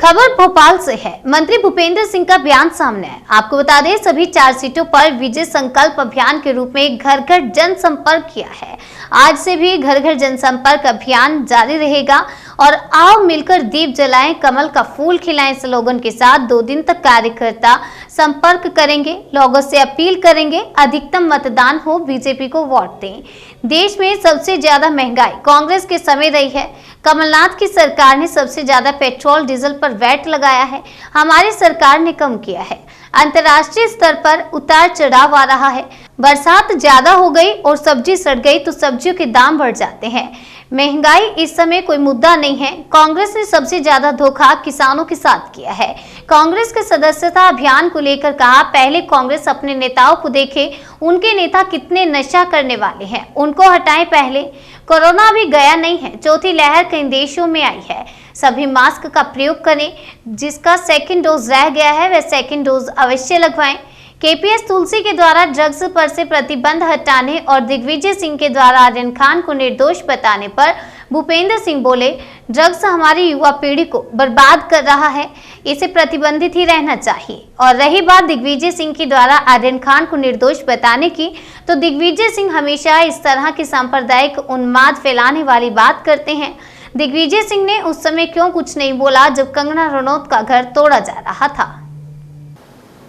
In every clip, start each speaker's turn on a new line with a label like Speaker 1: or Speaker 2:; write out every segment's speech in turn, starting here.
Speaker 1: खबर भोपाल से है। मंत्री भूपेंद्र सिंह का बयान सामने है। आपको बता दें, सभी 4 सीटों पर विजय संकल्प अभियान के रूप में घर घर जनसंपर्क किया है। आज से भी घर घर जनसंपर्क अभियान जारी रहेगा और आओ मिलकर दीप जलाएं, कमल का फूल खिलाएं स्लोगन के साथ 2 दिन तक कार्यकर्ता संपर्क करेंगे। लोगों से अपील करेंगे, अधिकतम मतदान हो, बीजेपी को वोट दें। देश में सबसे ज्यादा महंगाई कांग्रेस के समय रही है। कमलनाथ की सरकार ने सबसे ज्यादा पेट्रोल डीजल पर वैट लगाया है, हमारी सरकार ने कम किया है। अंतर्राष्ट्रीय स्तर पर उतार चढ़ाव आ रहा है। बरसात ज्यादा हो गई और सब्जी सड़ गई तो सब्जियों के दाम बढ़ जाते हैं। महंगाई इस समय कोई मुद्दा नहीं है। कांग्रेस ने सबसे ज्यादा धोखा किसानों के साथ किया है। कांग्रेस के सदस्यता अभियान को लेकर कहा, पहले कांग्रेस अपने नेताओं को देखे, उनके नेता कितने नशा करने वाले हैं, उनको हटाएं पहले। कोरोना भी गया नहीं है। चौथी लहर कई देशों में आई है। सभी मास्क का प्रयोग करें। जिसका सेकंड डोज रह गया है वह सेकंड डोज अवश्य लगवाएं। केपीएस तुलसी के द्वारा ड्रग्स पर से प्रतिबंध हटाने और दिग्विजय सिंह के द्वारा आर्यन खान को निर्दोष बताने पर भूपेंद्र सिंह बोले, ड्रग्स हमारी युवा पीढ़ी को बर्बाद कर रहा है, इसे प्रतिबंधित ही रहना चाहिए। और रही बात दिग्विजय सिंह के द्वारा आर्यन खान को निर्दोष बताने की, तो दिग्विजय सिंह हमेशा इस तरह की सांप्रदायिक उन्माद फैलाने वाली बात करते हैं। दिग्विजय सिंह ने उस समय क्यों कुछ नहीं बोला जब कंगना रनौत का घर तोड़ा जा रहा था?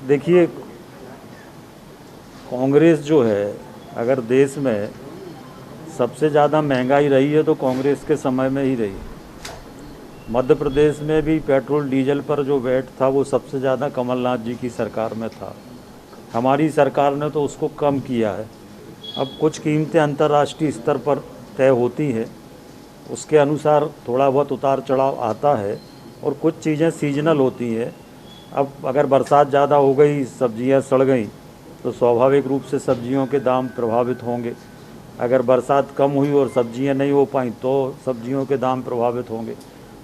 Speaker 2: देखिए, कांग्रेस जो है, अगर देश में सबसे ज़्यादा महंगाई रही है तो कांग्रेस के समय में ही रही। मध्य प्रदेश में भी पेट्रोल डीजल पर जो वैट था वो सबसे ज़्यादा कमलनाथ जी की सरकार में था। हमारी सरकार ने तो उसको कम किया है। अब कुछ कीमतें अंतर्राष्ट्रीय स्तर पर तय होती हैं, उसके अनुसार थोड़ा बहुत उतार चढ़ाव आता है और कुछ चीज़ें सीजनल होती हैं। अब अगर बरसात ज़्यादा हो गई, सब्जियां सड़ गई तो स्वाभाविक रूप से सब्जियों के दाम प्रभावित होंगे। अगर बरसात कम हुई और सब्जियां नहीं हो पाई तो सब्जियों के दाम प्रभावित होंगे।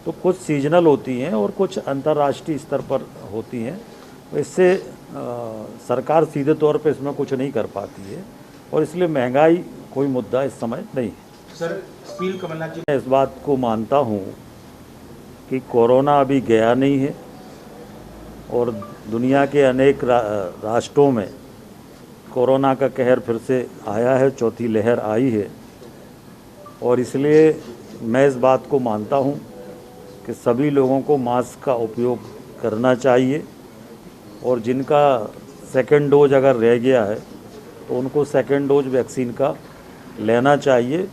Speaker 2: तो कुछ सीजनल होती हैं और कुछ अंतर्राष्ट्रीय स्तर पर होती हैं। इससे सरकार सीधे तौर पे इसमें कुछ नहीं कर पाती है और इसलिए महंगाई कोई मुद्दा इस समय नहीं है।
Speaker 3: सर, कमलनाथ जी,
Speaker 2: मैं इस बात को मानता हूँ कि कोरोना अभी गया नहीं है और दुनिया के अनेक राष्ट्रों में कोरोना का कहर फिर से आया है, चौथी लहर आई है। और इसलिए मैं इस बात को मानता हूँ कि सभी लोगों को मास्क का उपयोग करना चाहिए और जिनका सेकंड डोज अगर रह गया है तो उनको सेकंड डोज वैक्सीन का लेना चाहिए।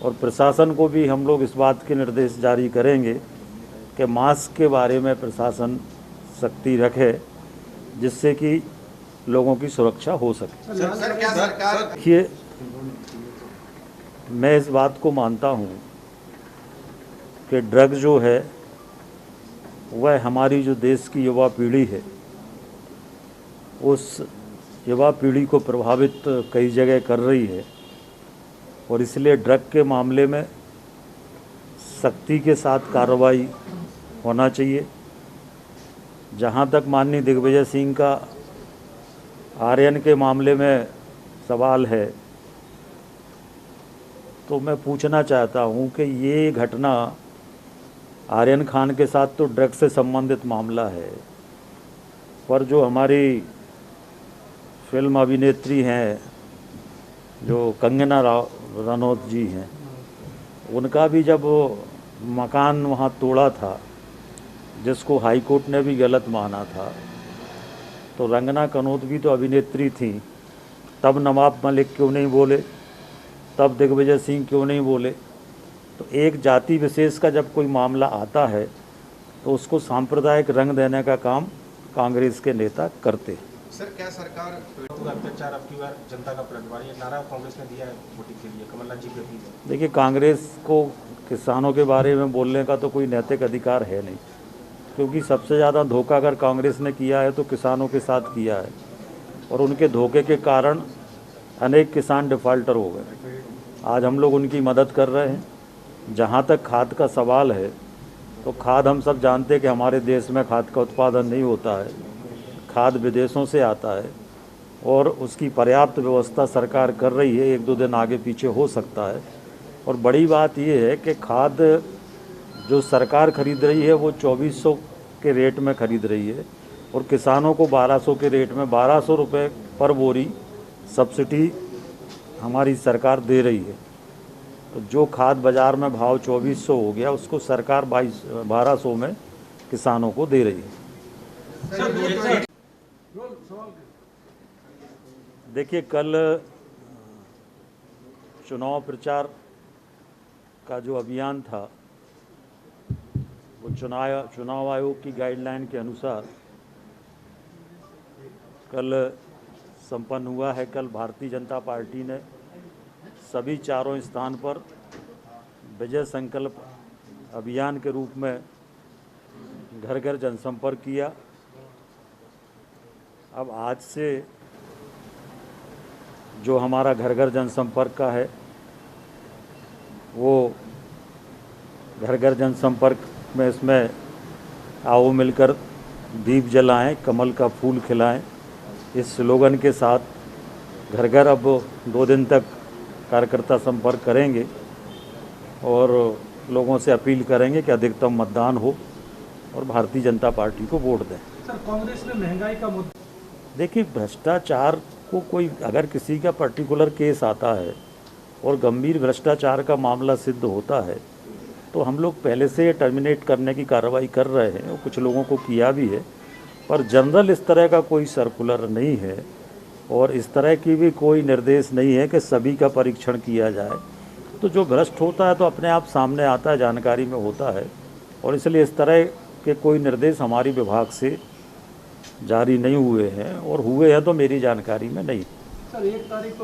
Speaker 2: और प्रशासन को भी हम लोग इस बात के निर्देश जारी करेंगे कि मास्क के बारे में प्रशासन सख्ती रखे, जिससे कि लोगों की सुरक्षा हो सके।
Speaker 3: सर क्या सरकार?
Speaker 2: देखिए, मैं इस बात को मानता हूँ कि ड्रग जो है वह हमारी जो देश की युवा पीढ़ी है, उस युवा पीढ़ी को प्रभावित कई जगह कर रही है और इसलिए ड्रग के मामले में सख्ती के साथ कार्रवाई होना चाहिए। जहाँ तक माननीय दिग्विजय सिंह का आर्यन के मामले में सवाल है, तो मैं पूछना चाहता हूँ कि ये घटना आर्यन खान के साथ तो ड्रग से संबंधित मामला है, पर जो हमारी फिल्म अभिनेत्री हैं जो कंगना रनौत जी हैं, उनका भी जब मकान वहाँ तोड़ा था, जिसको हाई कोर्ट ने भी गलत माना था, तो रंगना कनौत भी तो अभिनेत्री थी। तब नवाब मलिक क्यों नहीं बोले, तब दिग्विजय सिंह क्यों नहीं बोले? तो एक जाति विशेष का जब कोई मामला आता है तो उसको सांप्रदायिक रंग देने का काम कांग्रेस के नेता करते हैं।
Speaker 3: सर, क्या सरकार अत्याचार अब की बार जनता का पलटवार, ये नारा कांग्रेस ने दिया है वोटिंग के लिए, कमलनाथ जी की अपील है?
Speaker 2: देखिए, कांग्रेस को किसानों के बारे में बोलने का तो कोई नैतिक अधिकार है नहीं, क्योंकि सबसे ज़्यादा धोखा अगर कांग्रेस ने किया है तो किसानों के साथ किया है और उनके धोखे के कारण अनेक किसान डिफ़ाल्टर हो गए। आज हम लोग उनकी मदद कर रहे हैं। जहाँ तक खाद का सवाल है, तो खाद हम सब जानते हैं कि हमारे देश में खाद का उत्पादन नहीं होता है, खाद विदेशों से आता है और उसकी पर्याप्त व्यवस्था सरकार कर रही है। 1-2 दिन आगे पीछे हो सकता है। और बड़ी बात यह है कि खाद जो सरकार खरीद रही है वो 2400 के रेट में खरीद रही है और किसानों को 1200 के रेट में 1200 रुपये पर बोरी सब्सिडी हमारी सरकार दे रही है। तो जो खाद बाज़ार में भाव 2400 हो गया, उसको सरकार 1200 में किसानों को दे रही है। देखिए, कल चुनाव प्रचार का जो अभियान था वो चुनाव आयोग की गाइडलाइन के अनुसार कल संपन्न हुआ है। कल भारतीय जनता पार्टी ने सभी चारों स्थान पर विजय संकल्प अभियान के रूप में घर घर जनसंपर्क किया। अब आज से जो हमारा घर घर जनसंपर्क का है वो घर घर जनसंपर्क में इसमें आओ मिलकर दीप जलाएं, कमल का फूल खिलाएं, इस स्लोगन के साथ घर घर अब 2 दिन तक कार्यकर्ता संपर्क करेंगे और लोगों से अपील करेंगे कि अधिकतम मतदान हो और भारतीय जनता पार्टी को वोट दें।
Speaker 3: सर, कांग्रेस में महंगाई का मुद्दा,
Speaker 2: देखिए, भ्रष्टाचार को कोई अगर किसी का पर्टिकुलर केस आता है और गंभीर भ्रष्टाचार का मामला सिद्ध होता है तो हम लोग पहले से टर्मिनेट करने की कार्रवाई कर रहे हैं और कुछ लोगों को किया भी है, पर जनरल इस तरह का कोई सर्कुलर नहीं है और इस तरह की भी कोई निर्देश नहीं है कि सभी का परीक्षण किया जाए। तो जो भ्रष्ट होता है तो अपने आप सामने आता है, जानकारी में होता है, और इसलिए इस तरह के कोई निर्देश हमारी विभाग से जारी नहीं हुए हैं, और हुए हैं तो मेरी जानकारी में नहीं।
Speaker 3: सर 1 तारीख को